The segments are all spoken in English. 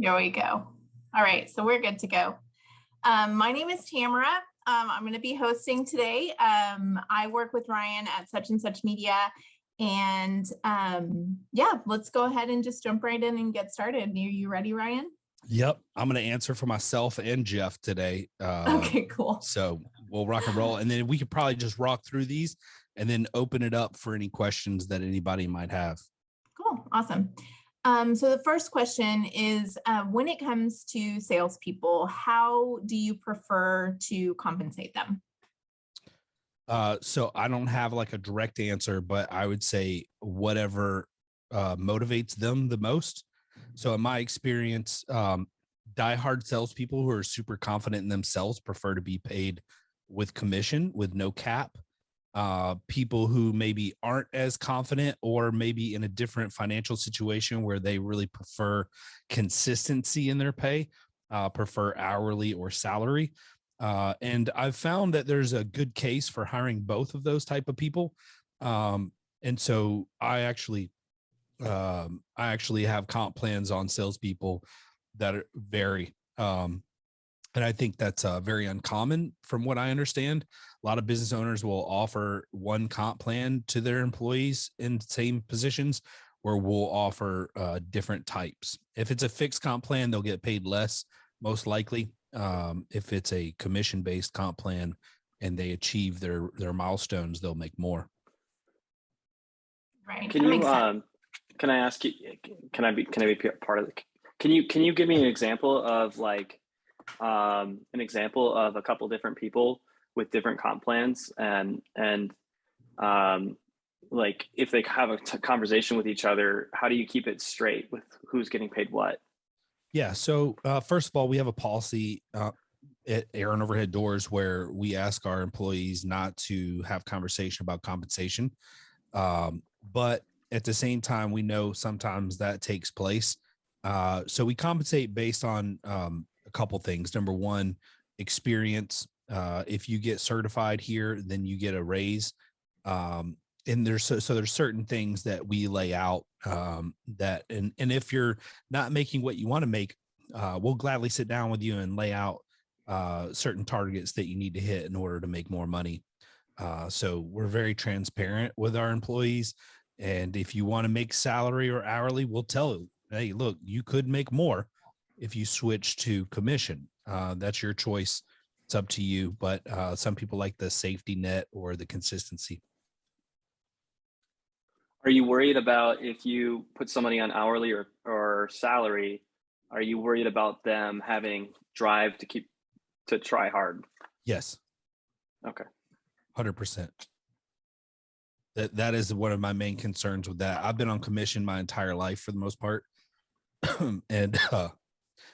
There we go. All right, so we're good to go. My name is Tamara. I'm going to be hosting today. I work with Ryan at Such and Such Media. And yeah, let's go ahead and just jump right in and get started. Are you ready, Ryan? Yep. I'm going to answer for myself and Jeff today. Okay, cool. So we'll rock and roll. And then we could probably just rock through these and then open it up for any questions that anybody might have. Cool. Awesome. So the first question is, when it comes to salespeople, how do you prefer to compensate them? So I don't have like a direct answer, but I would say whatever motivates them the most. So in my experience, diehard salespeople who are super confident in themselves prefer to be paid with commission with no cap. People who maybe aren't as confident or maybe in a different financial situation where they really prefer consistency in their pay, prefer hourly or salary. And I've found that there's a good case for hiring both of those type of people. And so I actually have comp plans on salespeople that vary. And I think that's very uncommon from what I understand. A lot of business owners will offer one comp plan to their employees in the same positions, or we'll offer different types. If it's a fixed comp plan, they'll get paid less, most likely. If it's a commission-based comp plan and they achieve their milestones, they'll make more. Right. Can I ask you, can I be part of it? Can you give me an example of like, a couple different people with different comp plans and like if they have a conversation with each other, how do you keep it straight with who's getting paid what? Yeah. So first of all, we have a policy at Aaron Overhead Doors where we ask our employees not to have conversation about compensation. But at the same time, we know sometimes that takes place. So we compensate based on a couple things. Number one, experience. If you get certified here, then you get a raise. And there's certain things that we lay out that, and if you're not making what you want to make, we'll gladly sit down with you and lay out certain targets that you need to hit in order to make more money. So we're very transparent with our employees. And if you want to make salary or hourly, we'll tell you, hey, look, you could make more if you switch to commission. That's your choice. It's up to you. But some people like the safety net or the consistency. Are you worried about if you put somebody on hourly or salary, are you worried about them having drive to try hard? Yes. Okay. 100%. That is one of my main concerns with that. I've been on commission my entire life for the most part. And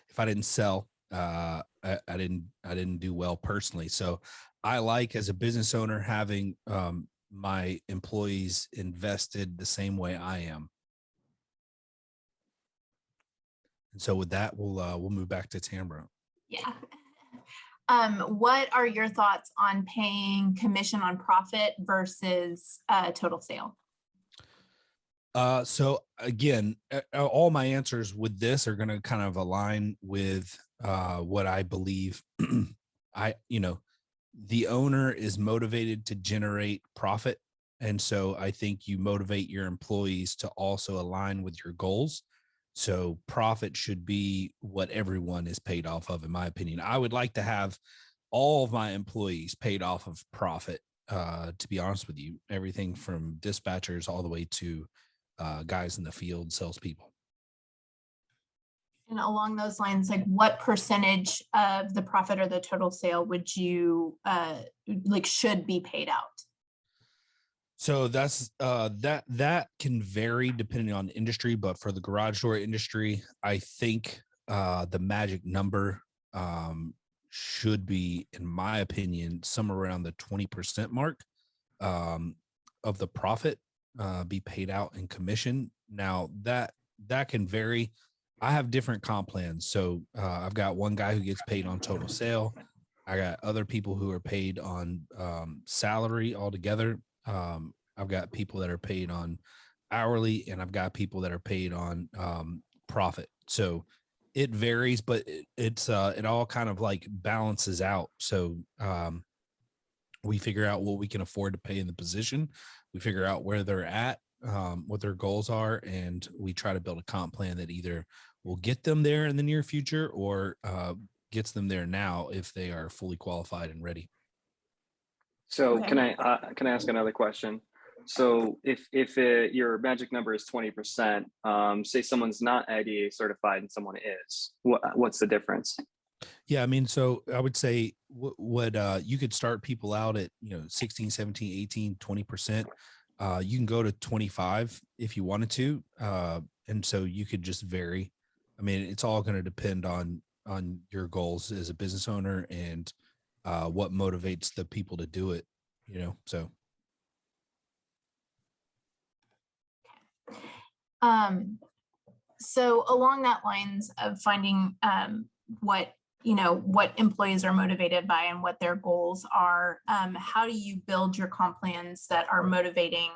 if I didn't sell, I didn't do well personally. So I like, as a business owner, having my employees invested the same way I am. And so with that, we'll move back to Tamara. Yeah. What are your thoughts on paying commission on profit versus total sale? So again, all my answers with this are going to kind of align with what I believe. The owner is motivated to generate profit. And so I think you motivate your employees to also align with your goals. So profit should be what everyone is paid off of, in my opinion. I would like to have all of my employees paid off of profit, to be honest with you, everything from dispatchers all the way to guys in the field, salespeople. And along those lines, like what percentage of the profit or the total sale would you should be paid out? So that's that can vary depending on industry, but for the garage door industry, I think the magic number should be, in my opinion, somewhere around the 20% mark of the profit be paid out in commission. Now that can vary. I have different comp plans. So I've got one guy who gets paid on total sale. I got other people who are paid on salary altogether. I've got people that are paid on hourly, and I've got people that are paid on profit. So it varies, but it all kind of like balances out. So we figure out what we can afford to pay in the position. We figure out where they're at, what their goals are, and we try to build a comp plan that either will get them there in the near future or gets them there now if they are fully qualified and ready. So Okay. can I ask another question? So if your magic number is 20%, say someone's not IDA certified and someone is, what's the difference? Yeah, I mean, so I would say what you could start people out at, 16, 17, 18, 20%. You can go to 25 if you wanted to. And so you could just vary. I mean, it's all going to depend on your goals as a business owner and what motivates the people to do it, so. So along that lines of finding what employees are motivated by and what their goals are, how do you build your comp plans that are motivating,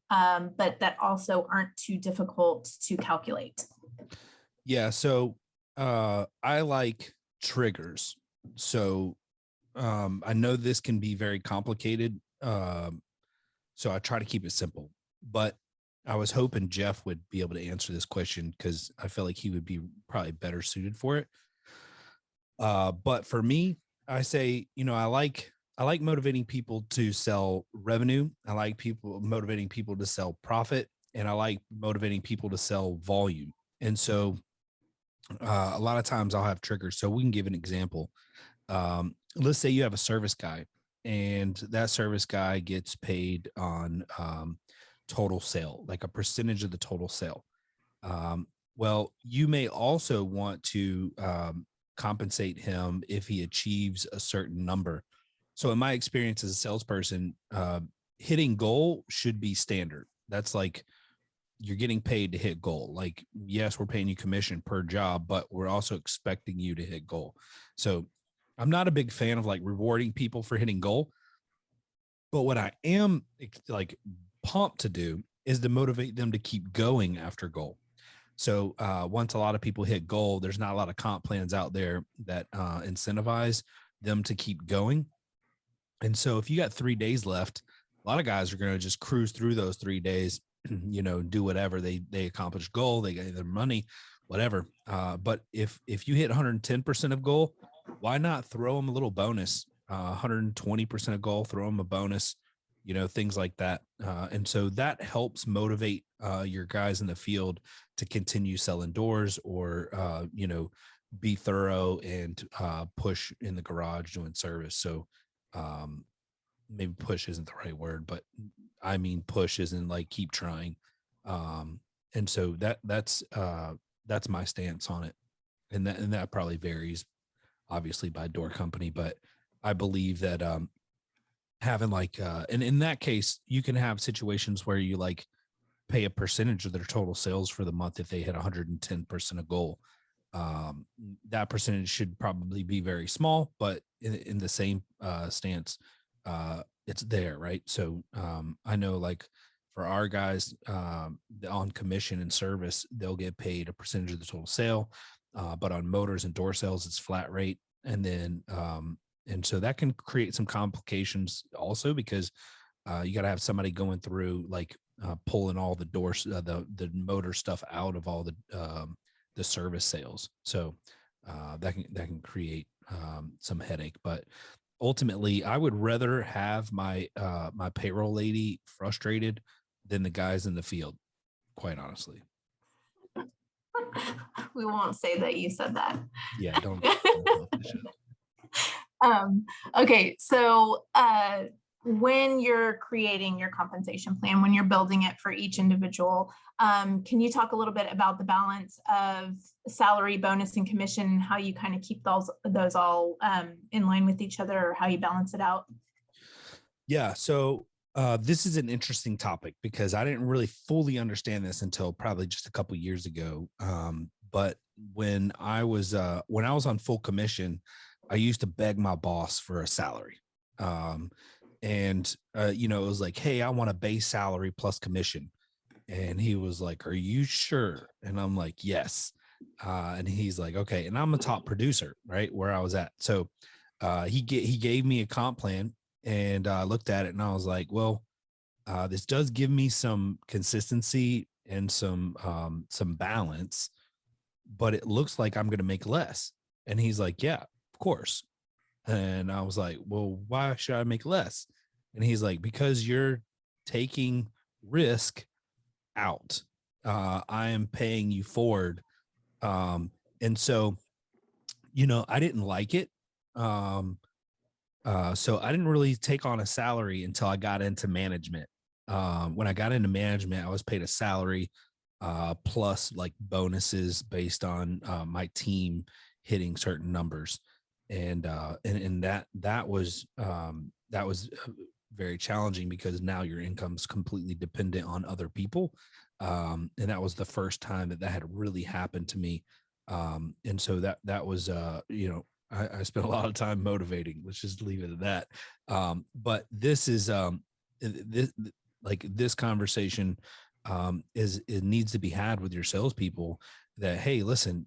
but that also aren't too difficult to calculate? Yeah, so I like triggers. So I know this can be very complicated. So I try to keep it simple, but I was hoping Jeff would be able to answer this question because I feel like he would be probably better suited for it. But for me, I say, I like motivating people to sell revenue. I like motivating people to sell profit, and I like motivating people to sell volume. And so a lot of times I'll have triggers. So we can give an example. Let's say you have a service guy, and that service guy gets paid on total sale, like a percentage of the total sale. Well, you may also want to compensate him if he achieves a certain number. So in my experience as a salesperson, hitting goal should be standard. That's like you're getting paid to hit goal. Like, yes, we're paying you commission per job, but we're also expecting you to hit goal. So I'm not a big fan of like rewarding people for hitting goal. But what I am like pumped to do is to motivate them to keep going after goal. So once a lot of people hit goal, there's not a lot of comp plans out there that incentivize them to keep going. And so if you got 3 days left, a lot of guys are going to just cruise through those 3 days, do whatever they accomplish goal, they get their money, whatever. But if you hit 110% of goal, why not throw them a little bonus? 120% of goal, throw them a bonus, things like that. And so that helps motivate your guys in the field to continue selling doors or, be thorough and push in the garage doing service. So maybe push isn't the right word, but I mean, push isn't like keep trying. And so that's my stance on it. And that probably varies obviously by door company, but I believe that having like and in that case you can have situations where you like pay a percentage of their total sales for the month if they hit 110% of goal. That percentage should probably be very small, but in the same stance, it's there, right? So I know like for our guys on commission and service, they'll get paid a percentage of the total sale, but on motors and door sales, it's flat rate. And then and so that can create some complications also because you got to have somebody going through like pulling all the doors, the motor stuff out of all the service sales. So that can create some headache. But ultimately, I would rather have my my payroll lady frustrated than the guys in the field, quite honestly. We won't say that you said that. Yeah, don't okay, so when you're creating your compensation plan, when you're building it for each individual, can you talk a little bit about the balance of salary, bonus, and commission, how you kind of keep those all in line with each other, or how you balance it out? Yeah, so this is an interesting topic because I didn't really fully understand this until probably just a couple years ago. But when I was on full commission, I used to beg my boss for a salary. And it was like, hey, I want a base salary plus commission. And he was like, are you sure? And I'm like, yes. And he's like, okay. And I'm a top producer, right? Where I was at. So he gave me a comp plan, and I looked at it and I was like, well, this does give me some consistency and some balance, but it looks like I'm going to make less. And he's like, yeah, of course. And I was like, well, why should I make less? And he's like, because you're taking risk out. I am paying you forward. And so, I didn't like it. So I didn't really take on a salary until I got into management. When I got into management, I was paid a salary plus like bonuses based on my team hitting certain numbers, and that was very challenging because now your income's completely dependent on other people, and that was the first time that had really happened to me, and so that was I spent a lot of time motivating. Let's just leave it at that. But this is this conversation it needs to be had with your salespeople that, hey, listen,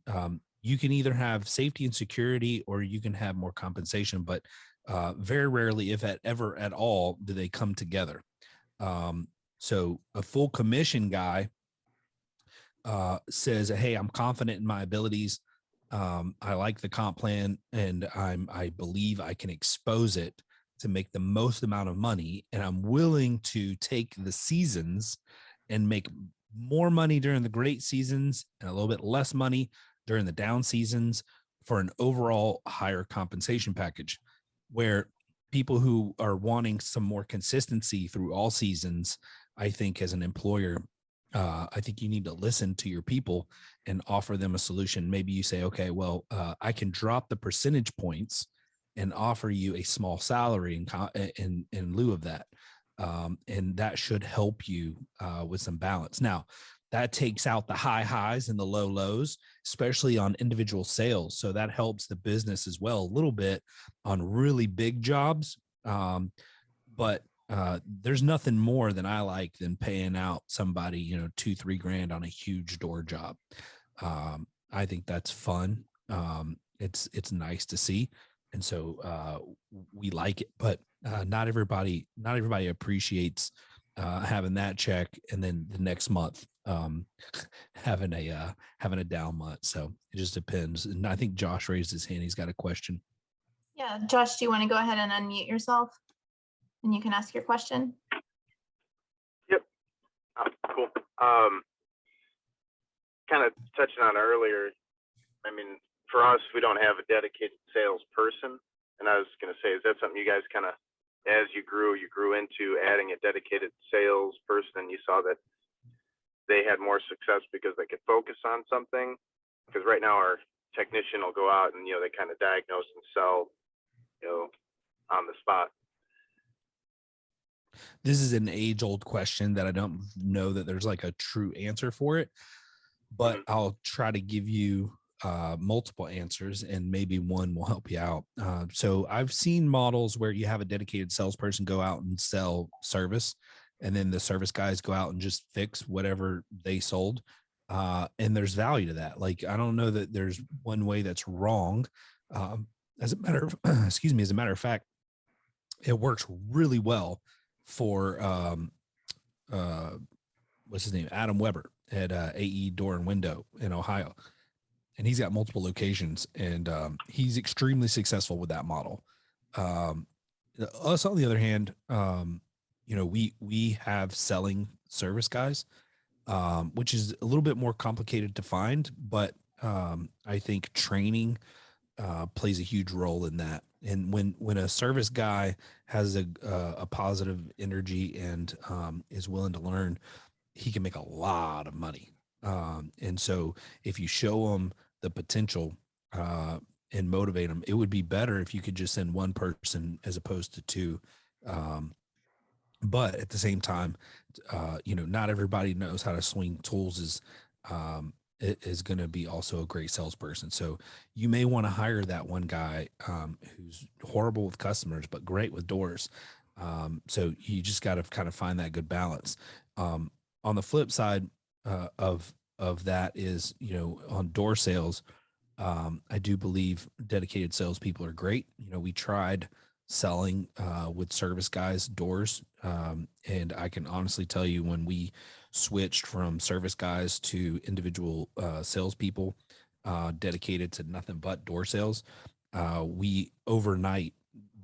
you can either have safety and security or you can have more compensation, but very rarely, if ever at all, do they come together. So a full commission guy says, hey, I'm confident in my abilities. I like the comp plan, and I believe I can expose it to make the most amount of money, and I'm willing to take the seasons and make more money during the great seasons and a little bit less money during the down seasons for an overall higher compensation package. Where people who are wanting some more consistency through all seasons, I think as an employer, I think you need to listen to your people and offer them a solution. Maybe you say, okay, well, I can drop the percentage points and offer you a small salary in lieu of that. And that should help you with some balance. Now, that takes out the high highs and the low lows, especially on individual sales. So that helps the business as well a little bit on really big jobs. But there's nothing more than I like than paying out somebody, $2-3 grand on a huge door job. I think that's fun. It's nice to see. And so we like it, but not everybody appreciates having that check and then the next month having a down month. So it just depends. And I think Josh raised his hand. He's got a question. Yeah, Josh, do you want to go ahead and unmute yourself and you can ask your question? Yep. Cool. Kind of touching on earlier, I mean, for us, we don't have a dedicated salesperson. And I was going to say, is that something you guys kind of, as you grew into adding a dedicated salesperson, and you saw that they had more success because they could focus on something? Because right now our technician will go out and, they kind of diagnose and sell, on the spot. This is an age-old question that I don't know that there's like a true answer for it, but I'll try to give you multiple answers and maybe one will help you out. So I've seen models where you have a dedicated salesperson go out and sell service, and then the service guys go out and just fix whatever they sold. And there's value to that. Like, I don't know that there's one way that's wrong. As a matter of fact, it works really well for what's his name? Adam Weber at AE Door and Window in Ohio. And he's got multiple locations, and he's extremely successful with that model. Us, on the other hand, we have selling service guys, which is a little bit more complicated to find, but I think training plays a huge role in that. And when a service guy has a positive energy and is willing to learn, he can make a lot of money. And so if you show them the potential and motivate them, it would be better if you could just send one person as opposed to two. But at the same time, not everybody knows how to swing tools is going to be also a great salesperson. So you may want to hire that one guy who's horrible with customers, but great with doors. So you just got to kind of find that good balance. On the flip side of of that is, on door sales, I do believe dedicated salespeople are great. We tried selling with service guys doors, and I can honestly tell you when we switched from service guys to individual salespeople dedicated to nothing but door sales, we overnight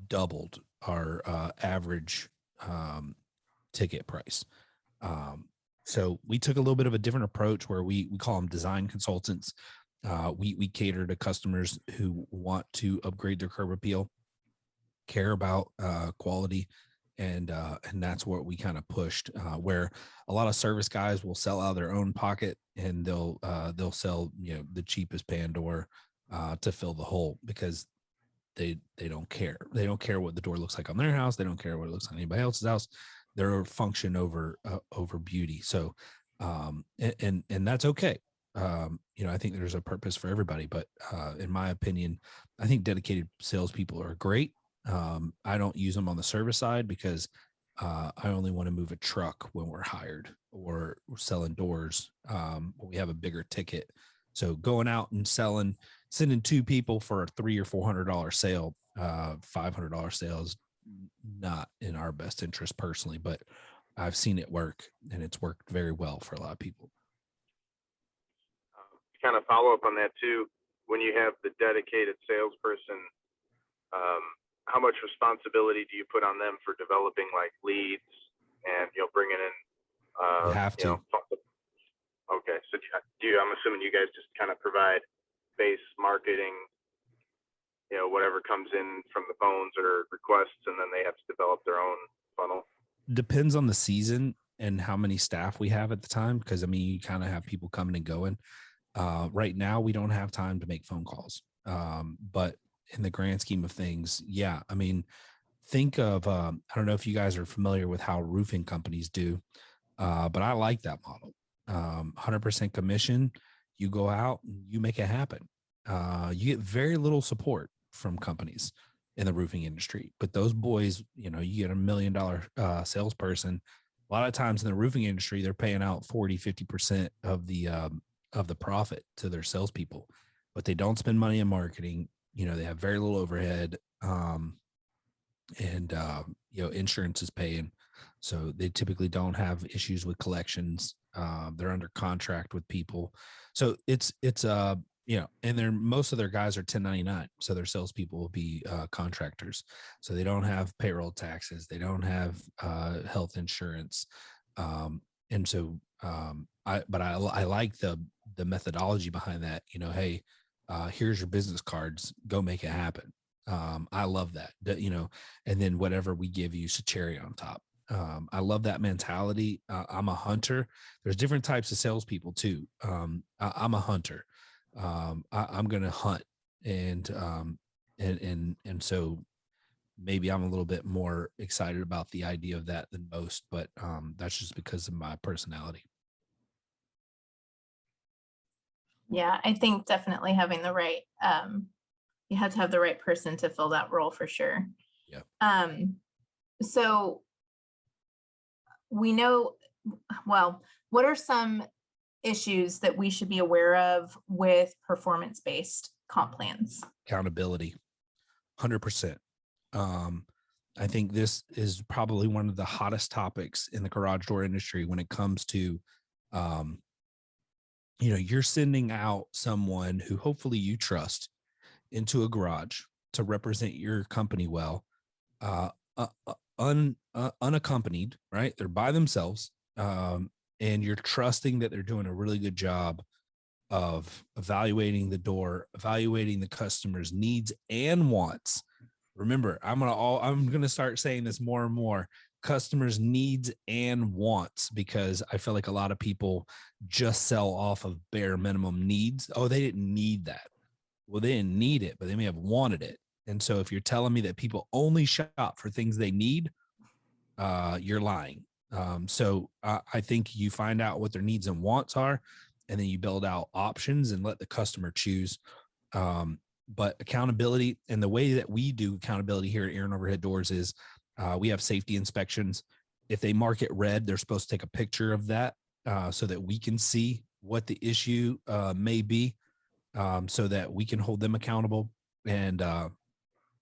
doubled our average ticket price. So we took a little bit of a different approach where we call them design consultants. We cater to customers who want to upgrade their curb appeal, care about quality, and that's what we kind of pushed. Where a lot of service guys will sell out of their own pocket, and they'll sell the cheapest pan door to fill the hole, because they don't care. They don't care what the door looks like on their house. They don't care what it looks like on anybody else's house. They're function over beauty. So and that's okay. I think there's a purpose for everybody, but in my opinion, I think dedicated salespeople are great. I don't use them on the service side because I only want to move a truck when we're hired, or we're selling doors when we have a bigger ticket. So going out and sending two people for a $300 or $400 sale, $500 sales, not in our best interest personally, but I've seen it work, and it's worked very well for a lot of people. Kind of follow up on that too. When you have the dedicated salesperson, how much responsibility do you put on them for developing like leads and bringing in? You have to. Okay, so I'm assuming you guys just kind of provide base marketing, whatever comes in from the phones or requests, and then they have to develop their own funnel. Depends on the season and how many staff we have at the time, because you kind of have people coming and going. Right now, we don't have time to make phone calls. But in the grand scheme of things, yeah, think of, I don't know if you guys are familiar with how roofing companies do, but I like that model. 100% commission. You go out and you make it happen. You get very little support from companies in the roofing industry, but those boys, you get $1 million salesperson. A lot of times in the roofing industry, they're paying out 40-50% of the profit to their salespeople, but they don't spend money in marketing. They have very little overhead, and insurance is paying, so they typically don't have issues with collections. They're under contract with people, so it's and most of their guys are 1099, so their salespeople will be contractors, so they don't have payroll taxes, they don't have health insurance, and so I like the methodology behind that. Hey, here's your business cards, go make it happen. I love that, and then whatever we give you is a cherry on top. I love that mentality. I'm a hunter. There's different types of salespeople too. I'm a hunter. I'm going to hunt, and so maybe I'm a little bit more excited about the idea of that than most, but that's just because of my personality. Yeah, I think definitely having the right, you have to have the right person to fill that role for sure. Yeah. So we know, well, what are some issues that we should be aware of with performance-based comp plans? Accountability, 100%. I think this is probably one of the hottest topics in the garage door industry when it comes to, you're sending out someone who hopefully you trust into a garage to represent your company well, unaccompanied, right? They're by themselves, and you're trusting that they're doing a really good job of evaluating the door, evaluating the customer's needs and wants. Remember, I'm gonna start saying this more and more: customers' needs and wants, because I feel like a lot of people just sell off of bare minimum needs. Oh, they didn't need that. Well, they didn't need it, but they may have wanted it. And so if you're telling me that people only shop for things they need, you're lying. So I think you find out what their needs and wants are, and then you build out options and let the customer choose. But accountability, and the way that we do accountability here at Aaron Overhead Doors is we have safety inspections. If they mark it red, they're supposed to take a picture of that so that we can see what the issue may be, so that we can hold them accountable. And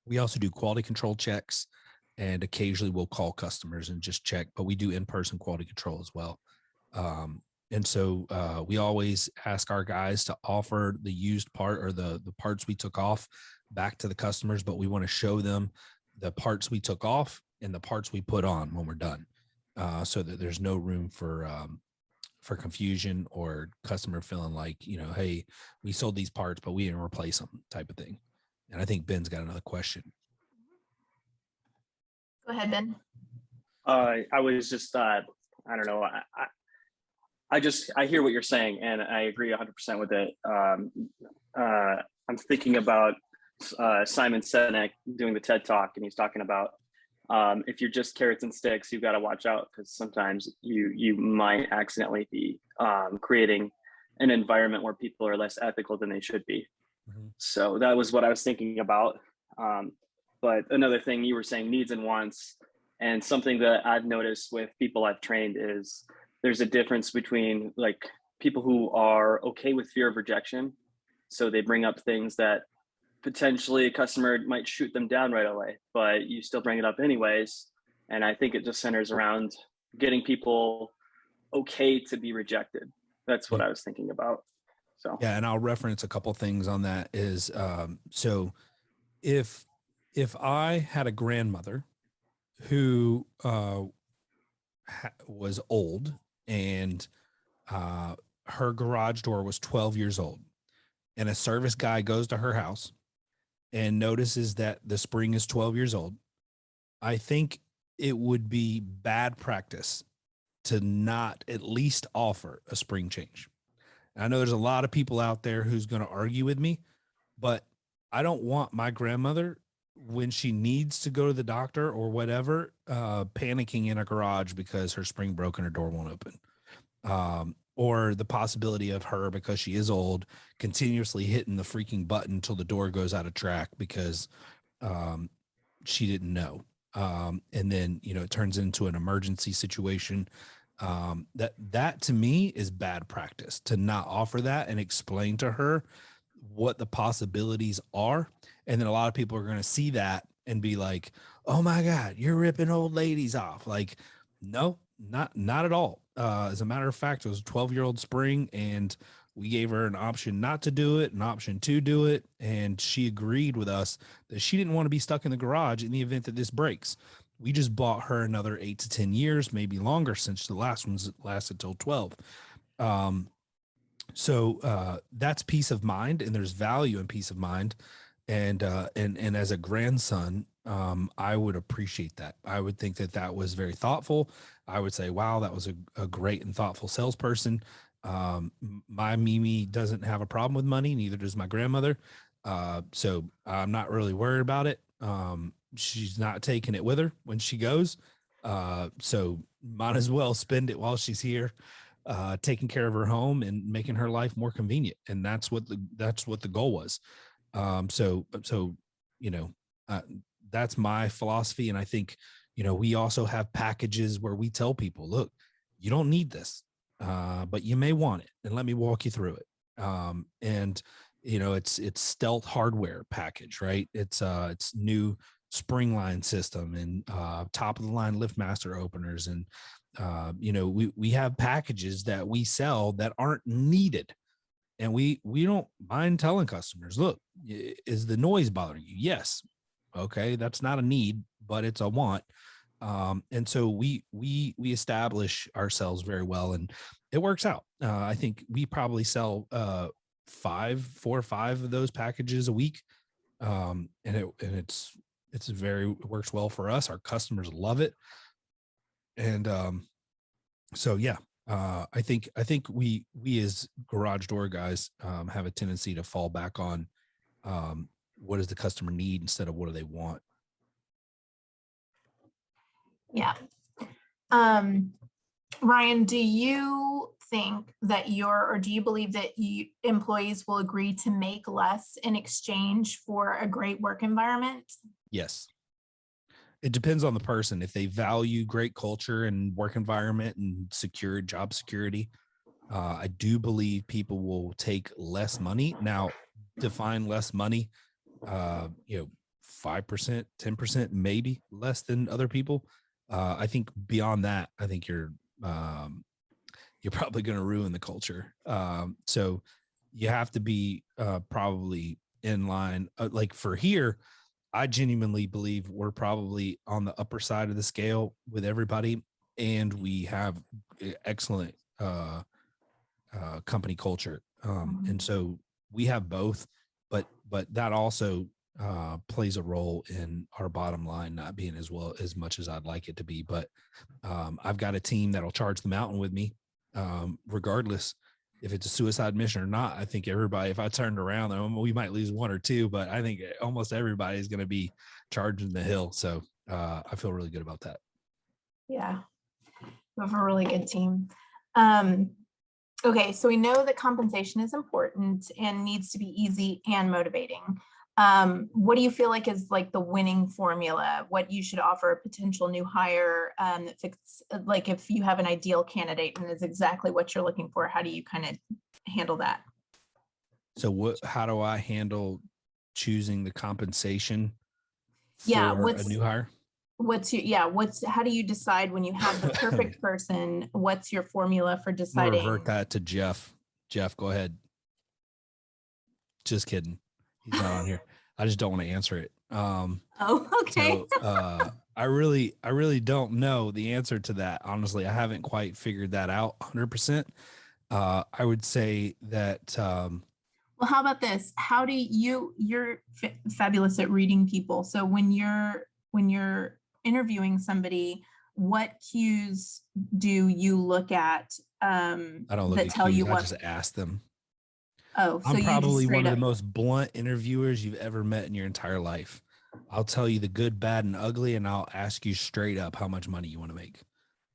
we also do quality control checks, and occasionally we'll call customers and just check, but we do in-person quality control as well. And so we always ask our guys to offer the used part or the parts we took off back to the customers, but we want to show them the parts we took off and the parts we put on when we're done, so that there's no room for confusion or customer feeling like, hey, we sold these parts, but we didn't replace them type of thing. And I think Ben's got another question. Go ahead, Ben. I was just, I don't know. I hear what you're saying, and I agree 100% with it. I'm thinking about Simon Sinek doing the TED Talk, and he's talking about if you're just carrots and sticks, you've got to watch out, because sometimes you might accidentally be creating an environment where people are less ethical than they should be. Mm-hmm. So that was what I was thinking about. But another thing you were saying, needs and wants, and something that I've noticed with people I've trained is there's a difference between like people who are okay with fear of rejection. So they bring up things that potentially a customer might shoot them down right away, but you still bring it up anyways. And I think it just centers around getting people okay to be rejected. That's what I was thinking about. So yeah, and I'll reference a couple things on that. Is so if I had a grandmother who was old and her garage door was 12 years old, and a service guy goes to her house and notices that the spring is 12 years old, I think it would be bad practice to not at least offer a spring change. And I know there's a lot of people out there who's going to argue with me, but I don't want my grandmother, when she needs to go to the doctor or whatever, panicking in a garage because her spring broke and her door won't open. Or the possibility of her, because she is old, continuously hitting the freaking button until the door goes out of track because she didn't know. And then, it turns into an emergency situation. That to me is bad practice, to not offer that and explain to her what the possibilities are. And then a lot of people are going to see that and be like, oh my God, you're ripping old ladies off. Like, no, not at all. As a matter of fact, it was a 12-year-old spring, and we gave her an option not to do it, an option to do it. And she agreed with us that she didn't want to be stuck in the garage in the event that this breaks. We just bought her another 8 to 10 years, maybe longer, since the last ones lasted till 12. So that's peace of mind, and there's value in peace of mind. And as a grandson, I would appreciate that. I would think that was very thoughtful. I would say, wow, that was a great and thoughtful salesperson. My Mimi doesn't have a problem with money. Neither does my grandmother. So I'm not really worried about it. She's not taking it with her when she goes. So might as well spend it while she's here, taking care of her home and making her life more convenient. And that's what the goal was. So that's my philosophy. And I think, we also have packages where we tell people, look, you don't need this, but you may want it, and let me walk you through it. And it's stealth hardware package, right? It's new spring line system and top of the line LiftMaster openers. And, we have packages that we sell that aren't needed. And we don't mind telling customers, look, is the noise bothering you? Yes. Okay. That's not a need, but it's a want. And so we establish ourselves very well, and it works out. I think we probably sell 4 or 5 of those packages a week. And it works well for us. Our customers love it. And so, yeah. I think we as garage door guys have a tendency to fall back on what does the customer need instead of what do they want. Yeah. Ryan, do you think that do you believe that employees will agree to make less in exchange for a great work environment? Yes. It depends on the person. If they value great culture and work environment and job security, I do believe people will take less money. Now, define less money, 5%, 10%, maybe less than other people. I think beyond that, I think you're probably going to ruin the culture. So you have to be probably in line. Like for here, I genuinely believe we're probably on the upper side of the scale with everybody, and we have excellent company culture. And so we have both, but that also plays a role in our bottom line not being as well as much as I'd like it to be. But I've got a team that'll charge the mountain with me, regardless if it's a suicide mission or not. I think everybody, if I turned around, we might lose one or two, but I think almost everybody is going to be charging the hill. So I feel really good about that. Yeah, we have a really good team. Okay, so we know that compensation is important and needs to be easy and motivating. What do you feel like is like the winning formula? What you should offer a potential new hire that fits, like if you have an ideal candidate and is exactly what you're looking for, how do you kind of handle that? So how do I handle choosing the compensation for a new hire? How do you decide when you have the perfect person? What's your formula for deciding? Revert that to Jeff. Jeff, go ahead. Just kidding. He's not on here. I just don't want to answer it. Okay. So I really don't know the answer to that. Honestly, I haven't quite figured that out 100%. I would say that. Well, how about this? How do you're fabulous at reading people. So when you're interviewing somebody, what cues do you look at I don't look that at tell cues. you what? I just ask them. Oh, so I'm you probably just one of up the most blunt interviewers you've ever met in your entire life. I'll tell you the good, bad, and ugly, and I'll ask you straight up how much money you want to make.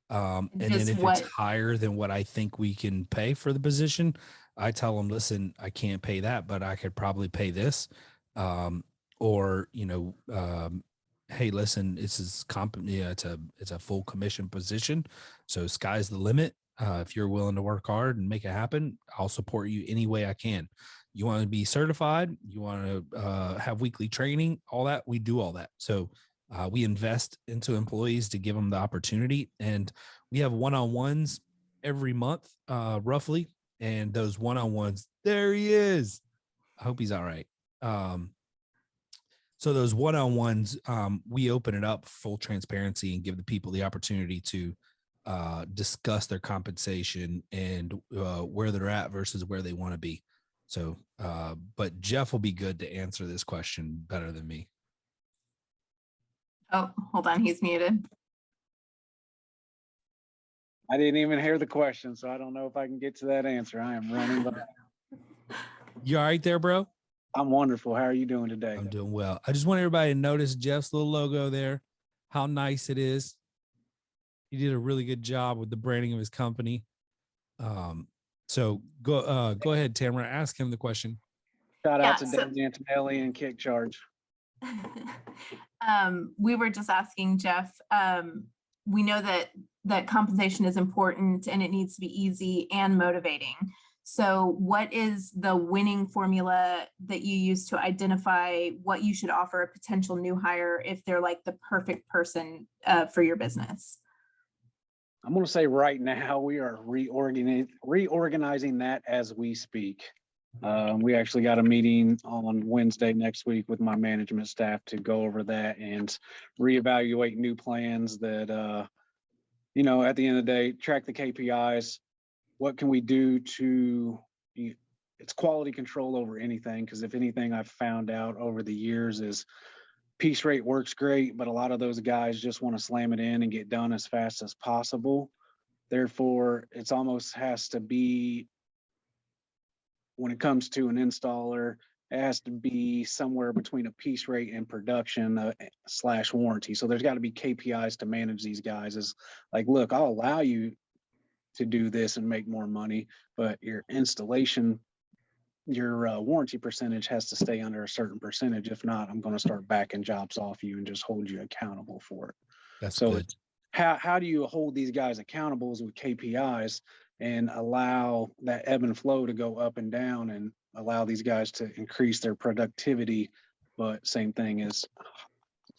And then if it's higher than what I think we can pay for the position, I tell them, listen, I can't pay that, but I could probably pay this. Or, hey, listen, this is it's a full commission position. So sky's the limit. If you're willing to work hard and make it happen, I'll support you any way I can. You want to be certified, you want to have weekly training, all that, we do all that. So we invest into employees to give them the opportunity, and we have one-on-ones every month, roughly. And those one-on-ones, there he is. I hope he's all right. So those one-on-ones, we open it up full transparency and give the people the opportunity to discuss their compensation and where they're at versus where they want to be. So, but Jeff will be good to answer this question better than me. Oh, hold on, he's muted. I didn't even hear the question, so I don't know if I can get to that answer. I am running back. You all right there, bro? I'm wonderful. How are you doing today? I'm doing well. I just want everybody to notice Jeff's little logo there, how nice it is. He did a really good job with the branding of his company. So go ahead, Tamara, ask him the question. Shout out to Dave Antonelli and Kick Charge. We were just asking Jeff, we know that compensation is important and it needs to be easy and motivating. So what is the winning formula that you use to identify what you should offer a potential new hire if they're like the perfect person for your business? I'm going to say right now we are reorganizing that as we speak. We actually got a meeting on Wednesday next week with my management staff to go over that and reevaluate new plans that, at the end of the day, track the KPIs. What can we do to, it's quality control over anything. Because if anything I've found out over the years is piece rate works great, but a lot of those guys just want to slam it in and get done as fast as possible. Therefore, it's almost has to be, when it comes to an installer, it has to be somewhere between a piece rate and production / warranty. So there's got to be KPIs to manage these guys. Is like, look, I'll allow you to do this and make more money, but your installation, your warranty percentage has to stay under a certain percentage. If not, I'm going to start backing jobs off you and just hold you accountable for it. That's so good. How do you hold these guys accountable with KPIs? and allow that ebb and flow to go up and down and allow these guys to increase their productivity. But same thing is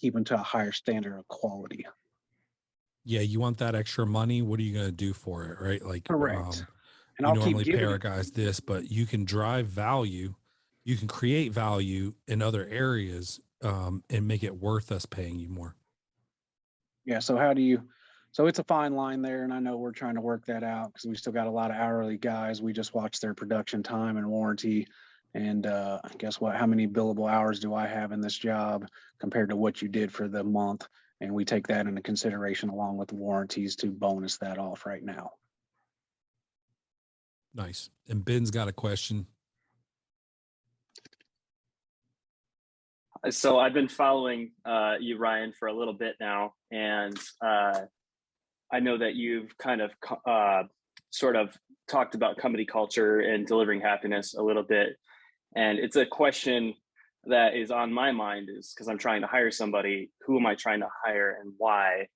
keep them to a higher standard of quality. Yeah, you want that extra money. What are you going to do for it, right? Like, Correct. And you I'll keep normally pay giving our it. guys this, but you can drive value, you can create value in other areas, and make it worth us paying you more. Yeah. So how do you, so it's a fine line there. And I know we're trying to work that out because we still got a lot of hourly guys. We just watch their production time and warranty. And guess what? How many billable hours do I have in this job compared to what you did for the month? And we take that into consideration along with the warranties to bonus that off right now. Nice. And Ben's got a question. So I've been following you, Ryan, for a little bit now, and I know that you've kind of sort of talked about company culture and delivering happiness a little bit. And it's a question that is on my mind, is because I'm trying to hire somebody. Who am I trying to hire and why?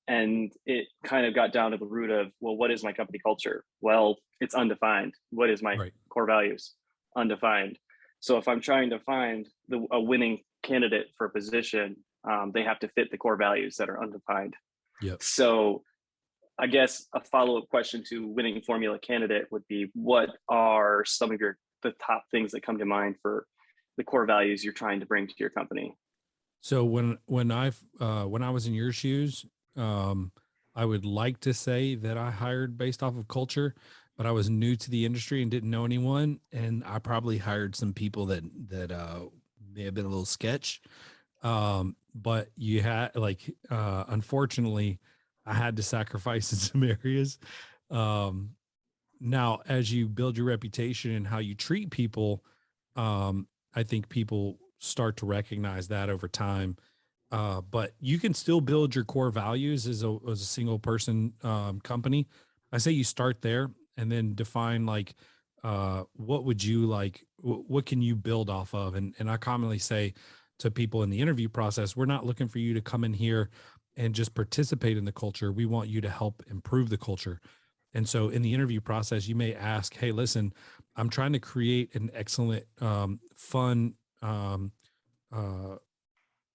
And it kind of got down to the root of, well, what is my company culture? Well, it's undefined. What is my core values? Undefined. So if I'm trying to find a winning candidate for a position, they have to fit the core values that are undefined. Yep. So I guess a follow-up question to winning formula candidate would be, what are some of the top things that come to mind for the core values you're trying to bring to your company? So when I was in your shoes, I would like to say that I hired based off of culture, but I was new to the industry and didn't know anyone, and I probably hired some people that may have been a little sketch. But you had unfortunately, I had to sacrifice in some areas. Now, as you build your reputation and how you treat people, I think people start to recognize that over time. But you can still build your core values as a single person company. I say you start there and then define what would you like, what can you build off of? And I commonly say to people in the interview process, we're not looking for you to come in here and just participate in the culture. We want you to help improve the culture. And so in the interview process, you may ask, hey, listen, I'm trying to create an excellent, fun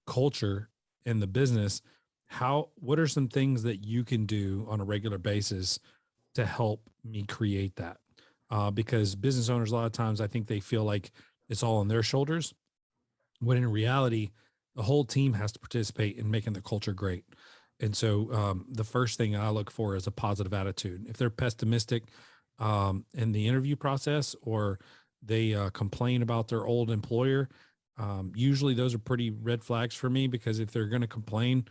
culture in the business. What are some things that you can do on a regular basis to help me create that? Because business owners, a lot of times, I think they feel like it's all on their shoulders, when in reality, the whole team has to participate in making the culture great. And so the first thing I look for is a positive attitude. If they're pessimistic in the interview process, or they complain about their old employer, usually those are pretty red flags for me, because if they're going to complain,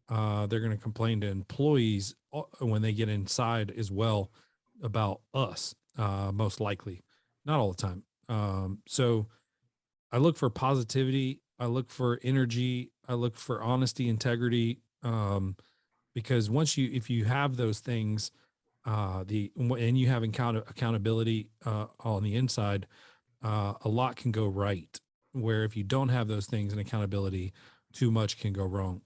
they're going to complain to employees when they get inside as well about us, most likely, not all the time. So I look for positivity. I look for energy. I look for honesty, integrity, because if you have those things, and you have accountability on the inside, a lot can go right. Where if you don't have those things and accountability, too much can go wrong.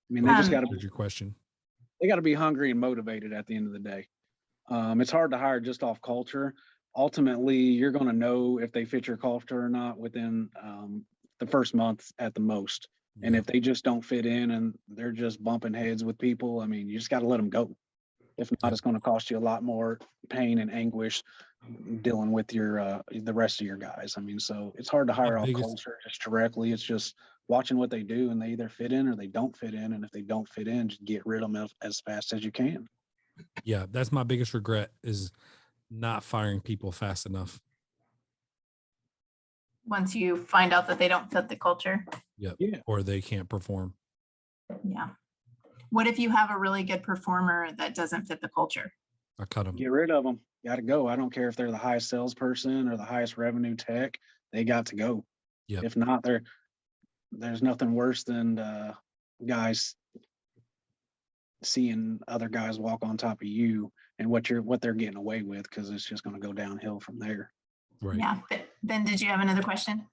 I mean, they just got to your question. They got to be hungry and motivated at the end of the day. It's hard to hire just off culture. Ultimately, you're going to know if they fit your culture or not within the first month at the most. And if they just don't fit in and they're just bumping heads with people, I mean, you just got to let them go. If not, it's going to cost you a lot more pain and anguish dealing with the rest of your guys. I mean, so it's hard to hire off culture just directly. It's just watching what they do, and they either fit in or they don't fit in. And if they don't fit in, just get rid of them as fast as you can. Yeah, that's my biggest regret, is not firing people fast enough. Once you find out that they don't fit the culture. Yep. Yeah. Or they can't perform. Yeah. What if you have a really good performer that doesn't fit the culture? I cut them. Get rid of them. Got to go. I don't care if they're the highest salesperson or the highest revenue tech. They got to go. Yep. If not, there's nothing worse than guys seeing other guys walk on top of you and what they're getting away with, because it's just going to go downhill from there. Right. Yeah. Ben, did you have another question?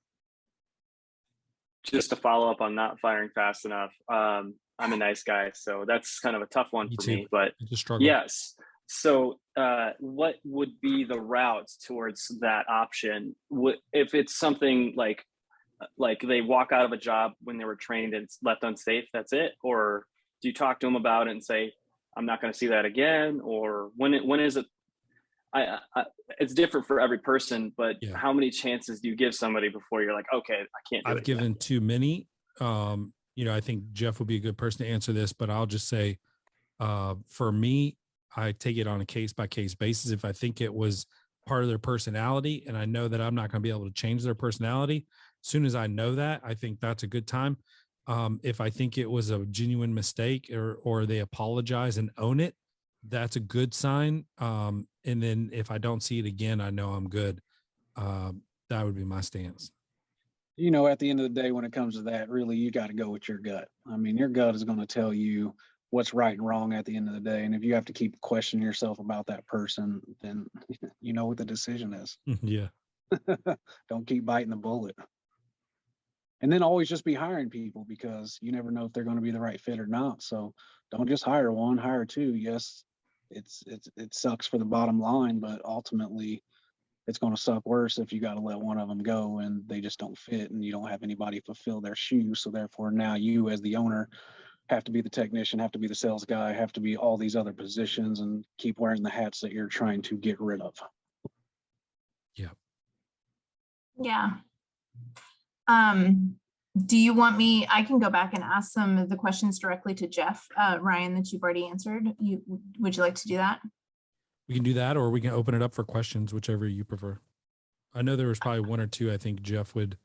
Just to follow up on not firing fast enough. I'm a nice guy, so that's kind of a tough one Me for too. me. But It's a struggle. yes. So, what would be the routes towards that option? If it's something like they walk out of a job when they were trained and it's left unsafe, that's it? Or do you talk to them about it and say, I'm not going to see that again? Or when is it? It's different for every person, but Yeah. how many chances do you give somebody before you're like, okay, I can't do it I've again? given too many. I think Jeff would be a good person to answer this, but I'll just say, for me, I take it on a case by case basis. If I think it was part of their personality and I know that I'm not going to be able to change their personality, as soon as I know that, I think that's a good time. If I think it was a genuine mistake or they apologize and own it, that's a good sign. And then if I don't see it again, I know I'm good. That would be my stance. At the end of the day, when it comes to that, really, you got to go with your gut. I mean, your gut is going to tell you what's right and wrong at the end of the day. And if you have to keep questioning yourself about that person, then you know what the decision is. Yeah. Don't keep biting the bullet. And then always just be hiring people, because you never know if they're going to be the right fit or not. So don't just hire one, hire two. Yes, it sucks for the bottom line, but ultimately it's going to suck worse if you got to let one of them go and they just don't fit and you don't have anybody fulfill their shoes. So therefore now you, as the owner, have to be the technician, have to be the sales guy, have to be all these other positions and keep wearing the hats that you're trying to get rid of. Yeah. Yeah. Do you want me, I can go back and ask some of the questions directly to Jeff, Ryan, that you've already answered. Would you like to do that? We can do that, or we can open it up for questions, whichever you prefer. I know there was probably one or two I think Jeff would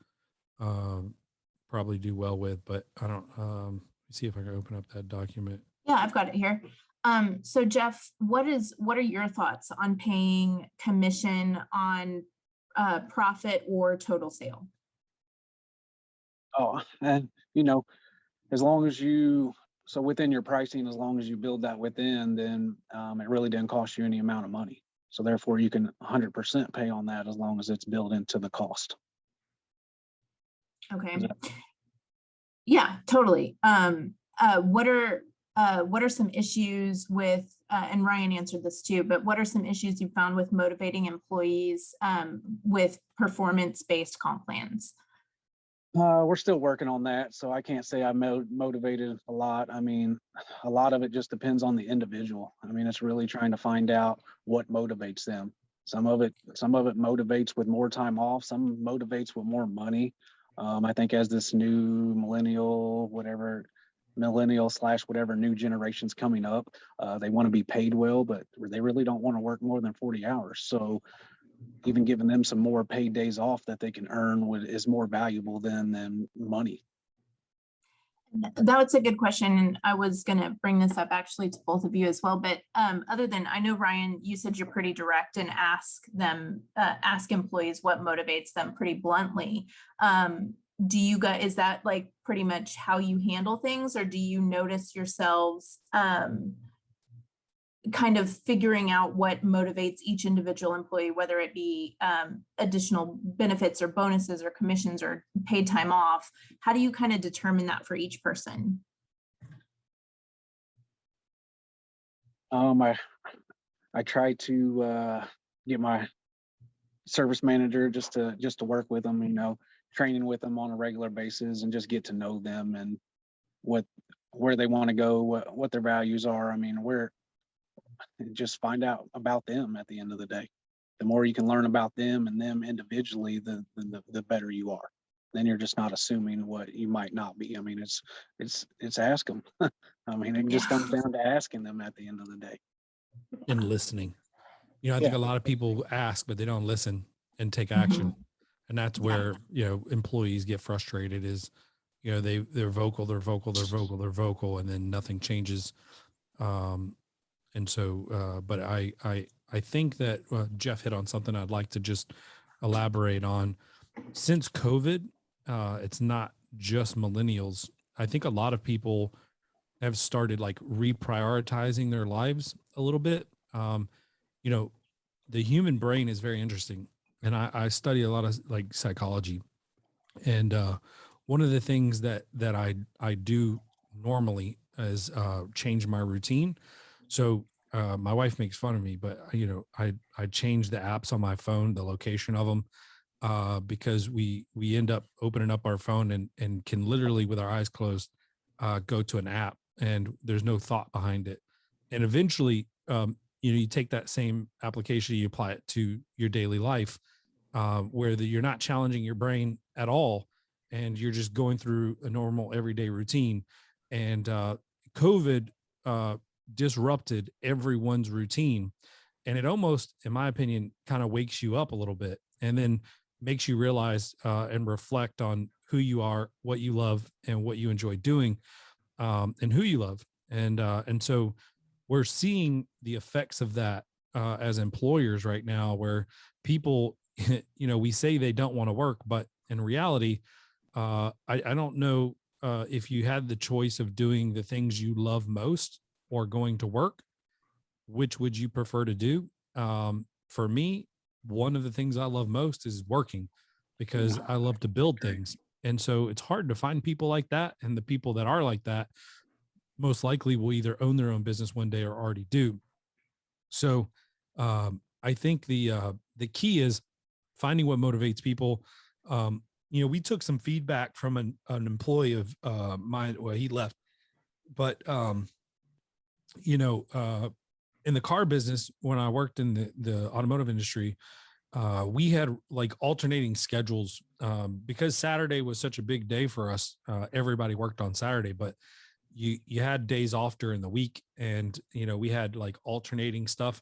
probably do well with, but I don't, see if I can open up that document. Yeah, I've got it here. So Jeff, what are your thoughts on paying commission on profit or total sale? Oh, and as long as so within your pricing, as long as you build that within, then it really didn't cost you any amount of money. So therefore you can 100% pay on that as long as it's built into the cost. Okay. Yeah, totally. What are some issues with, and Ryan answered this too, but what are some issues you found with motivating employees with performance-based comp plans? We're still working on that, so I can't say I motivated a lot. I mean, a lot of it just depends on the individual. I mean, it's really trying to find out what motivates them. Some of it motivates with more time off. Some motivates with more money. I think as this new millennial / whatever new generation's coming up, they want to be paid well, but they really don't want to work more than 40 hours. So even giving them some more paid days off that they can earn is more valuable than money. That's a good question. And I was going to bring this up actually to both of you as well. But other than, I know, Ryan, you said you're pretty direct and ask employees what motivates them pretty bluntly. Is that like pretty much how you handle things, or do you notice yourselves kind of figuring out what motivates each individual employee, whether it be additional benefits or bonuses or commissions or paid time off? How do you kind of determine that for each person? I try to get my service manager just to work with them, training with them on a regular basis and just get to know them and where they want to go, what their values are. I mean, just find out about them at the end of the day. The more you can learn about them and them individually, the better you are. Then you're just not assuming what you might not be. I mean, it's ask them. I mean, it just comes down to asking them at the end of the day. And listening. I think a lot of people ask, but they don't listen and take action. Mm-hmm. And that's where, employees get frustrated is, they're vocal, and then nothing changes. And so, but I think that Jeff hit on something I'd like to just elaborate on. Since COVID, it's not just millennials. I think a lot of people have started like reprioritizing their lives a little bit. The human brain is very interesting, and I study a lot of like psychology. And one of the things that I do normally has changed my routine. So my wife makes fun of me, but I changed the apps on my phone, the location of them, because we end up opening up our phone and can literally, with our eyes closed, go to an app, and there's no thought behind it. And eventually, you take that same application, you apply it to your daily life, where you're not challenging your brain at all, and you're just going through a normal everyday routine. And COVID disrupted everyone's routine, and it almost, in my opinion, kind of wakes you up a little bit, and then makes you realize and reflect on who you are, what you love, and what you enjoy doing, and who you love. And so we're seeing the effects of that as employers right now, where people, we say they don't want to work, but in reality, I don't know if you had the choice of doing the things you love most or going to work, which would you prefer to do? For me, one of the things I love most is working, because I love to build things. And so it's hard to find people like that. And the people that are like that most likely will either own their own business one day or already do. So I think the key is finding what motivates people. We took some feedback from an employee of mine. Well, he left, but in the car business, when I worked in the automotive industry, we had like alternating schedules because Saturday was such a big day for us. Everybody worked on Saturday, but you had days off during the week, and we had like alternating stuff.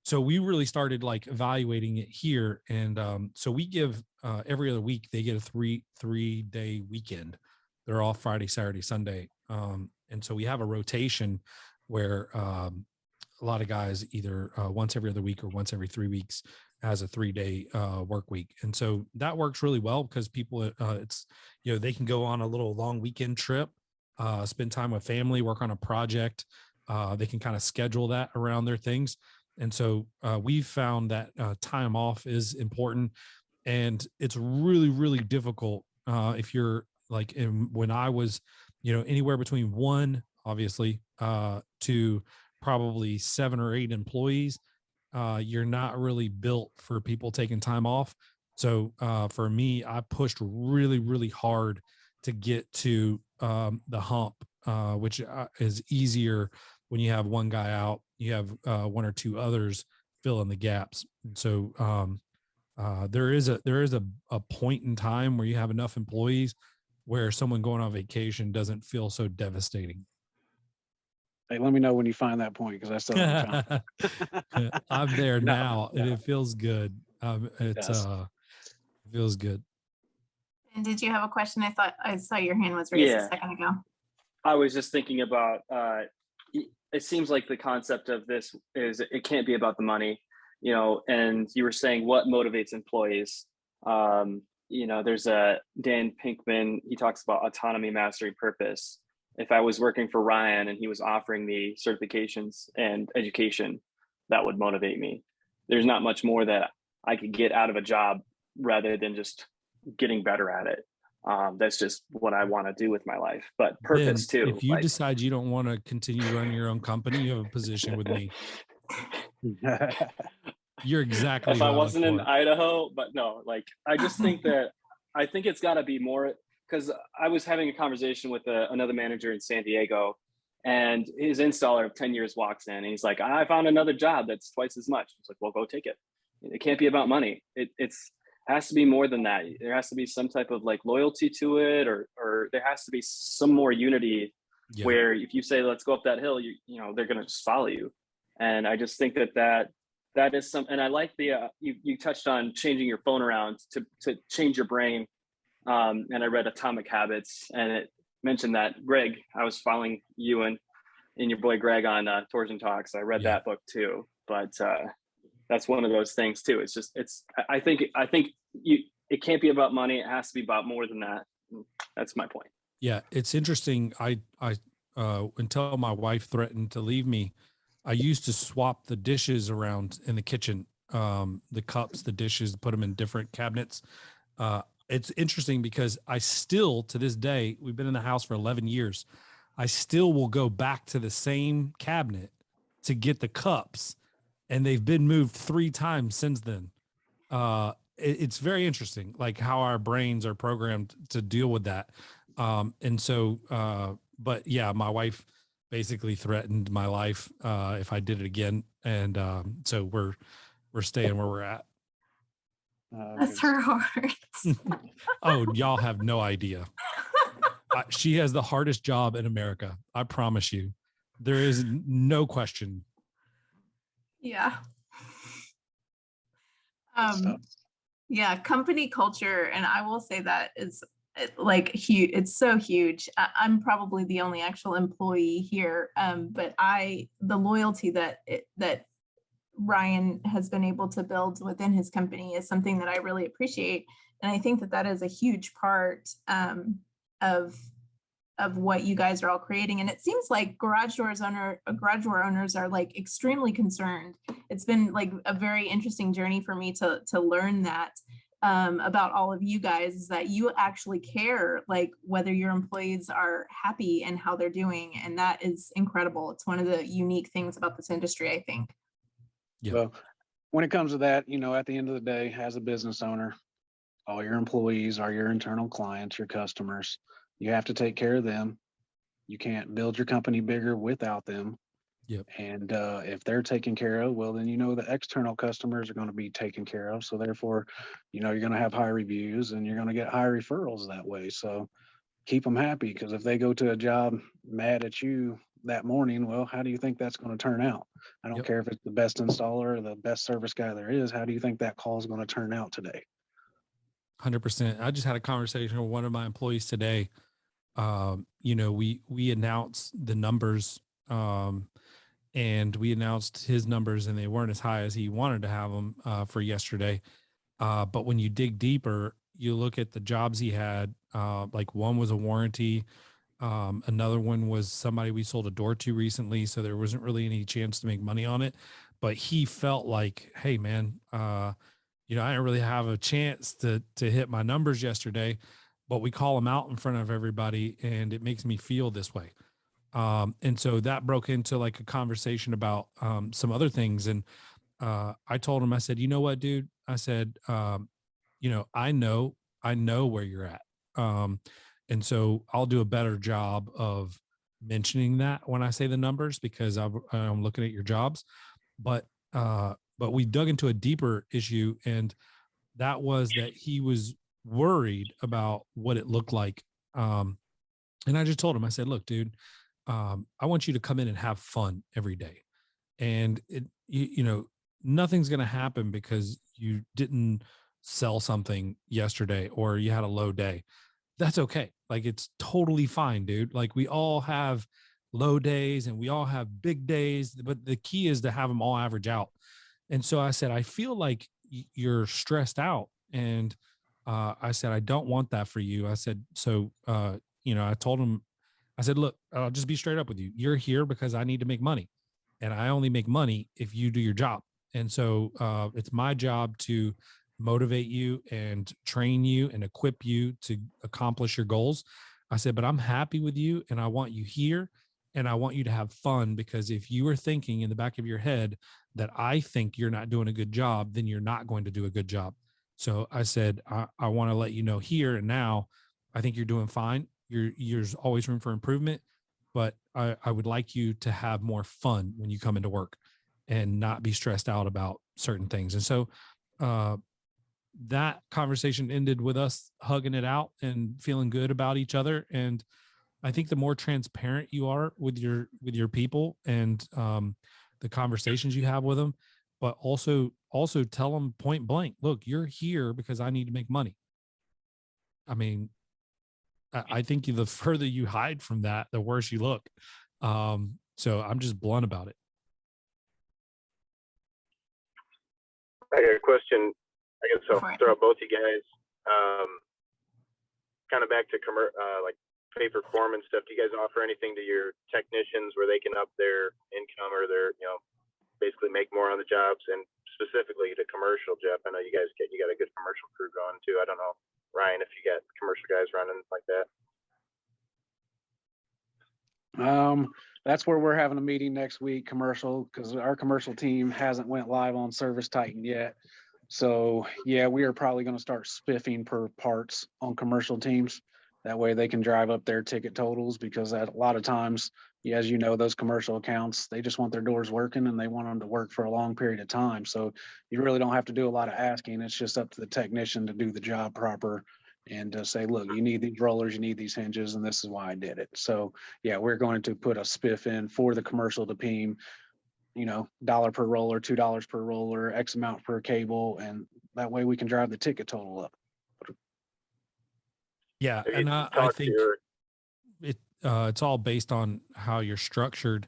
So we really started like evaluating it here, and so we give every other week they get a three-day weekend. They're off Friday, Saturday, Sunday, and so we have a rotation where a lot of guys either once every other week or once every 3 weeks has a 3-day work week. And so that works really well because people, it's, they can go on a little long weekend trip, spend time with family, work on a project. They can kind of schedule that around their things. And so we've found that time off is important, and it's really, really difficult if you're like when I was, anywhere between one, obviously, to probably 7 or 8 employees. You're not really built for people taking time off. So for me, I pushed really, really hard to get to the hump, which is easier when you have one guy out, you have 1 or 2 others fill in the gaps. And so there is a point in time where you have enough employees where someone going on vacation doesn't feel so devastating. Hey, let me know when you find that point, because I still haven't found it. I'm there now, and it feels good. It feels good. And did you have a question? I thought I saw your hand was raised a second ago. I was just thinking about, it seems like the concept of this is it can't be about the money, and you were saying what motivates employees. There's a Dan Pinkman, he talks about autonomy, mastery, purpose. If I was working for Ryan and he was offering me certifications and education, that would motivate me. There's not much more that I could get out of a job rather than just getting better at it. That's just what I want to do with my life. But purpose too. If you decide you don't want to continue running your own company, you have a position with me. You're exactly. If I wasn't in Idaho, but no, I just think that I think it's got to be more. Because I was having a conversation with another manager in San Diego, and his installer of 10 years walks in, and he's like, I found another job that's twice as much. It's like, well, go take it. It can't be about money. It has to be more than that. There has to be some type of loyalty to it, or there has to be some more unity where if you say, let's go up that hill, they're going to just follow you. And I just think that is some, and I like the, you touched on changing your phone around to change your brain. And I read Atomic Habits, and it mentioned that Greg, I was following you and your boy Greg on Torsion Talks. I read that book too, but that's one of those things too. I think it can't be about money. It has to be about more than that. That's my point. Yeah. It's interesting. I until my wife threatened to leave me, I used to swap the dishes around in the kitchen, the cups, the dishes, put them in different cabinets. It's interesting because I still, to this day, we've been in the house for 11 years. I still will go back to the same cabinet to get the cups, and they've been moved 3 times since then. It's very interesting, like how our brains are programmed to deal with that. And so, but yeah, my wife basically threatened my life if I did it again, and so we're staying where we're at. That's her heart. Oh, y'all have no idea. She has the hardest job in America. I promise you. There is no question. Yeah. stuff. Yeah, company culture, and I will say that is like huge. It's so huge. I'm probably the only actual employee here, but the loyalty that Ryan has been able to build within his company is something that I really appreciate, and I think that is a huge part of what you guys are all creating. And it seems like garage door owners are like extremely concerned. It's been like a very interesting journey for me to learn that about all of you guys, is that you actually care, like whether your employees are happy and how they're doing. And that is incredible. It's one of the unique things about this industry, I think. Yeah. Well, when it comes to that, at the end of the day, as a business owner, all your employees are your internal clients, your customers. You have to take care of them. You can't build your company bigger without them. Yep. And if they're taken care of, well, then the external customers are going to be taken care of. So therefore, you're going to have high reviews and you're going to get high referrals that way. So keep them happy, because if they go to a job mad at you that morning, well, how do you think that's going to turn out? I don't Yep. care if it's the best installer or the best service guy there is. How do you think that call is going to turn out today? 100%. I just had a conversation with one of my employees today. We announced the numbers, and we announced his numbers, and they weren't as high as he wanted to have them for yesterday. But when you dig deeper, you look at the jobs he had. Like one was a warranty. Another one was somebody we sold a door to recently, so there wasn't really any chance to make money on it. But he felt like, hey, man, I didn't really have a chance to hit my numbers yesterday, but we call them out in front of everybody, and it makes me feel this way. And so that broke into like a conversation about some other things. And I told him, I said, you know what, dude? I said, I know where you're at. And so I'll do a better job of mentioning that when I say the numbers, because I'm looking at your jobs. But we dug into a deeper issue, and that was that he was worried about what it looked like. And I just told him, I said, look, dude, I want you to come in and have fun every day. And nothing's going to happen because you didn't sell something yesterday or you had a low day. That's okay. Like, it's totally fine, dude. Like, we all have low days and we all have big days, but the key is to have them all average out. And so I said, I feel like you're stressed out. And I said, I don't want that for you. I said, so, I told him, I said, look, I'll just be straight up with you. You're here because I need to make money, and I only make money if you do your job. And so it's my job to motivate you and train you and equip you to accomplish your goals. I said, but I'm happy with you, and I want you here, and I want you to have fun, because if you are thinking in the back of your head that I think you're not doing a good job, then you're not going to do a good job. So I said, I want to let you know here and now, I think you're doing fine. There's always room for improvement, but I would like you to have more fun when you come into work and not be stressed out about certain things. And so that conversation ended with us hugging it out and feeling good about each other. And I think the more transparent you are with your people and the conversations you have with them, but also tell them point blank, look, you're here because I need to make money. I mean, I think the further you hide from that, the worse you look. So I'm just blunt about it. I got a question. I guess I'll throw out both you guys. Kind of back to like pay performance stuff. Do you guys offer anything to your technicians where they can up their income or their, basically make more on the jobs? And specifically to commercial, Jeff, I know you got a good commercial crew going too. I don't know, Ryan, if you got commercial guys running like that. That's where we're having a meeting next week, commercial, because our commercial team hasn't went live on Service Titan yet. So yeah, we are probably going to start spiffing per parts on commercial teams. That way they can drive up their ticket totals, because a lot of times, yeah, as you know, those commercial accounts, they just want their doors working and they want them to work for a long period of time. So you really don't have to do a lot of asking. It's just up to the technician to do the job proper and to say, look, you need these rollers, you need these hinges, and this is why I did it. So yeah, we're going to put a spiff in for the commercial team, $1 per roller, $2 per roller, X amount per cable, and that way we can drive the ticket total up. Yeah, Have you and I talked to think your- it's all based on how you're structured.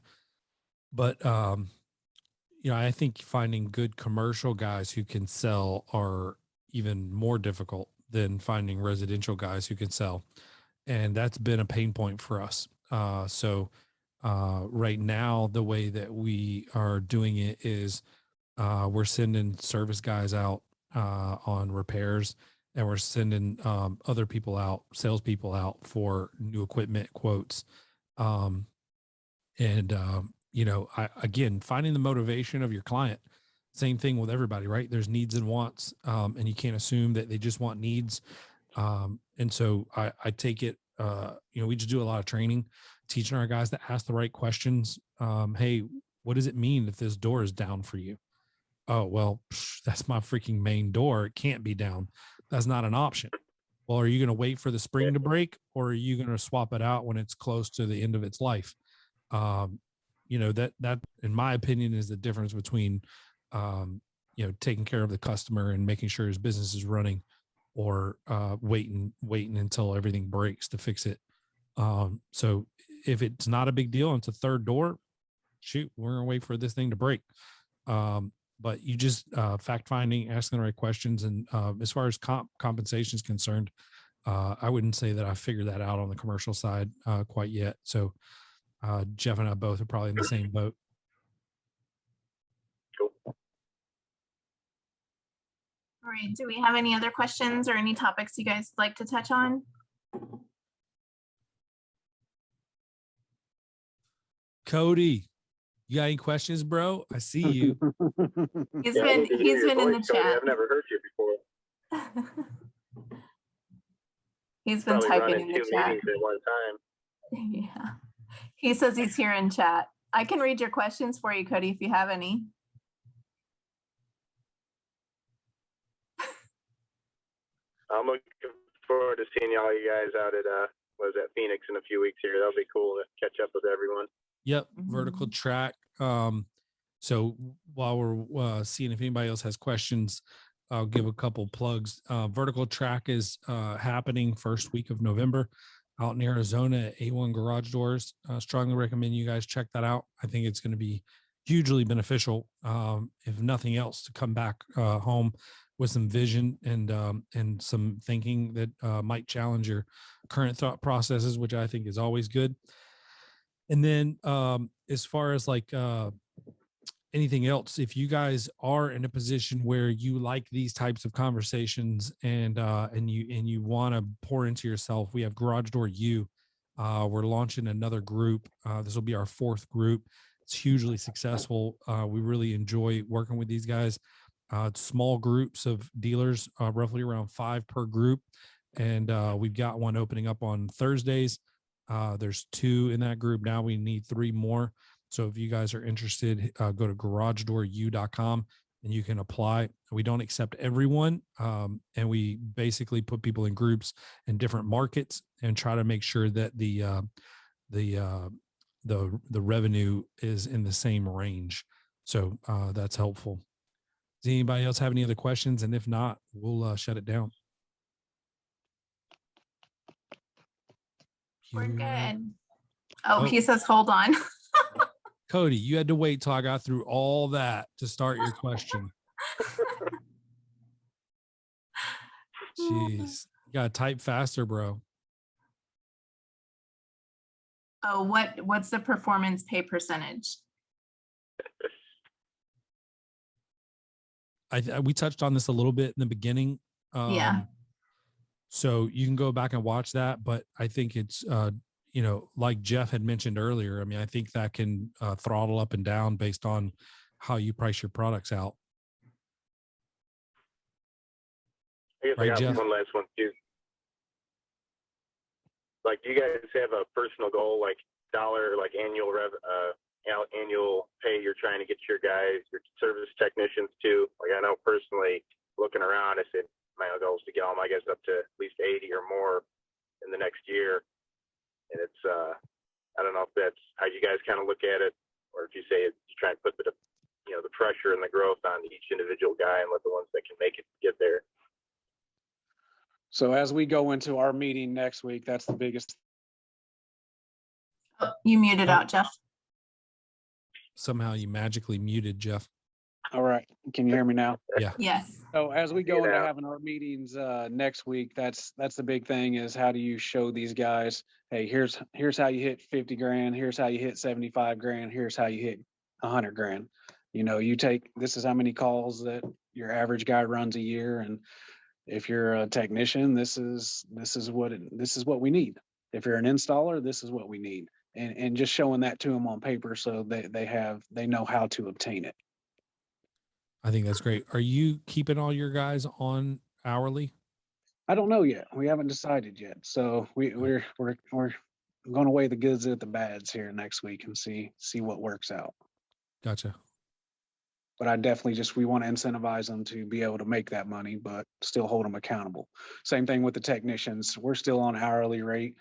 But I think finding good commercial guys who can sell are even more difficult than finding residential guys who can sell, and that's been a pain point for us. So right now, the way that we are doing it is we're sending service guys out on repairs, and we're sending other people out, salespeople out for new equipment quotes. Again, finding the motivation of your client. Same thing with everybody, right? There's needs and wants, and you can't assume that they just want needs. And so I take it, we just do a lot of training, teaching our guys to ask the right questions. Hey, what does it mean if this door is down for you? Oh, well, that's my freaking main door. It can't be down. That's not an option. Well, are you going to wait for the spring to break, or are you going to swap it out when it's close to the end of its life? That in my opinion is the difference between, taking care of the customer and making sure his business is running, or waiting until everything breaks to fix it. So if it's not a big deal and it's a third door, shoot, we're going to wait for this thing to break. But you just fact finding, asking the right questions. And as far as compensation is concerned, I wouldn't say that I figured that out on the commercial side quite yet. So Jeff and I both are probably in the same boat. Cool. All right. Do we have any other questions or any topics you guys would like to touch on? Cody, you got any questions, bro? I see you. He's Yeah, I been need to hear your in the voice, Cody. chat. I've never heard you before. He's been Probably typing running in the two chat. meetings at one time. Yeah. He says he's here in chat. I can read your questions for you, Cody, if you have any. I'm looking forward to seeing all you guys out at Phoenix in a few weeks here. That'll be cool to catch up with everyone. Yep. Vertical track. So while we're seeing if anybody else has questions, I'll give a couple plugs. Vertical track is happening first week of November out in Arizona at A1 Garage Doors. Strongly recommend you guys check that out. I think it's going to be hugely beneficial, if nothing else, to come back home with some vision and some thinking that might challenge your current thought processes, which I think is always good. And then as far as anything else, if you guys are in a position where you like these types of conversations and you want to pour into yourself, we have Garage Door U. We're launching another group. This will be our 4th group. It's hugely successful. We really enjoy working with these guys. It's small groups of dealers, roughly around 5 per group. And we've got one opening up on Thursdays. There's 2 in that group now. We need 3 more. So if you guys are interested, go to garagedooru.com and you can apply. We don't accept everyone. And we basically put people in groups in different markets and try to make sure that the revenue is in the same range. So that's helpful. Does anybody else have any other questions? And if not, we'll shut it down. We're good. Oh, he says, hold on. Cody, you had to wait till I got through all that to start your question. Jeez, you gotta type faster, bro. Oh, what's the performance pay percentage? We touched on this a little bit in the beginning. Yeah. So you can go back and watch that, but I think it's you know, like Jeff had mentioned earlier, I mean, I think that can throttle up and down based on how you price your products out. I guess Right, I got Jeff? one last one too. Like, do you guys have a personal goal, like dollar, like annual annual pay you're trying to get your guys, your service technicians to? Like, I know personally, looking around, I said my goal is to get all my guys up to at least 80 or more in the next year. And it's, I don't know if that's how you guys kind of look at it, or if you say you try and put the, you know, the pressure and the growth on each individual guy and let the ones that can make it get there. So as we go into our meeting next week, that's the biggest. Oh, you muted out, Jeff. Somehow you magically muted, Jeff. All right. Can you hear me now? Yeah. Yes. So as we go into Yeah. having our meetings next week, that's the big thing is how do you show these guys, hey, here's how you hit 50 grand, here's how you hit 75 grand, here's how you hit 100 grand. You know, this is how many calls that your average guy runs a year, and if you're a technician, this is what we need. If you're an installer, this is what we need, and just showing that to them on paper so they know how to obtain it. I think that's great. Are you keeping all your guys on hourly? I don't know yet. We haven't decided yet. So we're going to weigh the goods at the bads here next week and see what works out. Gotcha. But I definitely we want to incentivize them to be able to make that money, but still hold them accountable. Same thing with the technicians. We're still on hourly rate,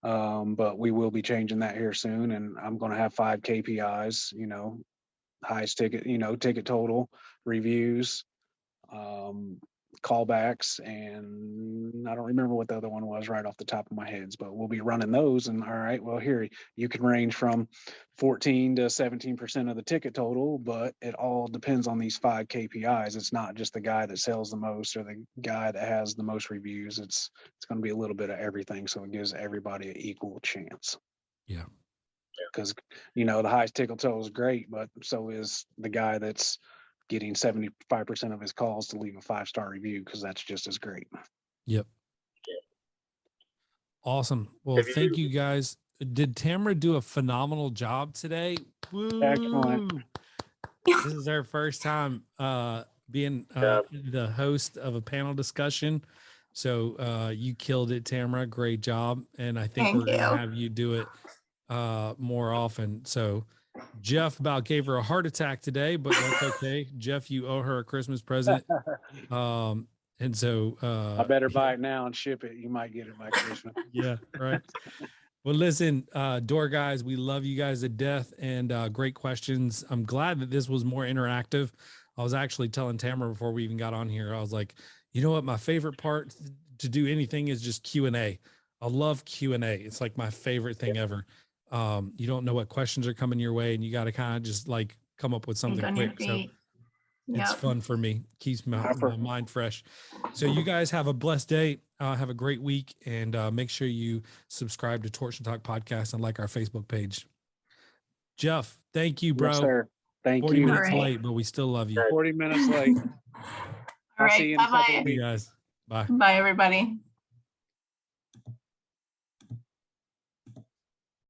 but we will be changing that here soon. And I'm going to have 5 KPIs, you know, highest ticket, you know, ticket total, reviews, callbacks, and I don't remember what the other one was right off the top of my head, but we'll be running those. And all right, well, here you can range from 14 to 17% of the ticket total, but it all depends on these 5 KPIs. It's not just the guy that sells the most or the guy that has the most reviews. It's going to be a little bit of everything, so it gives everybody an equal chance. Yeah. Because, you know, the highest ticket total is great, but so is the guy that's getting 75% of his calls to leave a 5-star review, because that's just as great. Yep. Awesome. Well, thank you guys. Did Tamara do a phenomenal job today? Woo! Excellent. This is her first time being the host of a panel discussion. So you killed it, Tamara. Great job. And I think we're going to have you do it more often. So Jeff about gave her a heart attack today, but that's okay. Jeff, you owe her a Christmas present. And so I better buy it now and ship it. You might get it by Christmas. Yeah, right. Well, listen, door guys, we love you guys to death, and great questions. I'm glad that this was more interactive. I was actually telling Tamara before we even got on here, I was like, you know what, my favorite part to do anything is just Q&A. I love Q&A. It's like my favorite thing ever. You don't know what questions are coming your way, and you got to kind of just like come up with something quick. So it's fun for me. Keeps my mind fresh. So you guys have a blessed day. Have a great week, and make sure you subscribe to Torsion Talk Podcast and like our Facebook page. Jeff, thank you, bro. Yes, sir. Thank 40 you. minutes late, but we still love you. 40 minutes late. All right. Bye-bye. See you guys. Bye. Bye, everybody.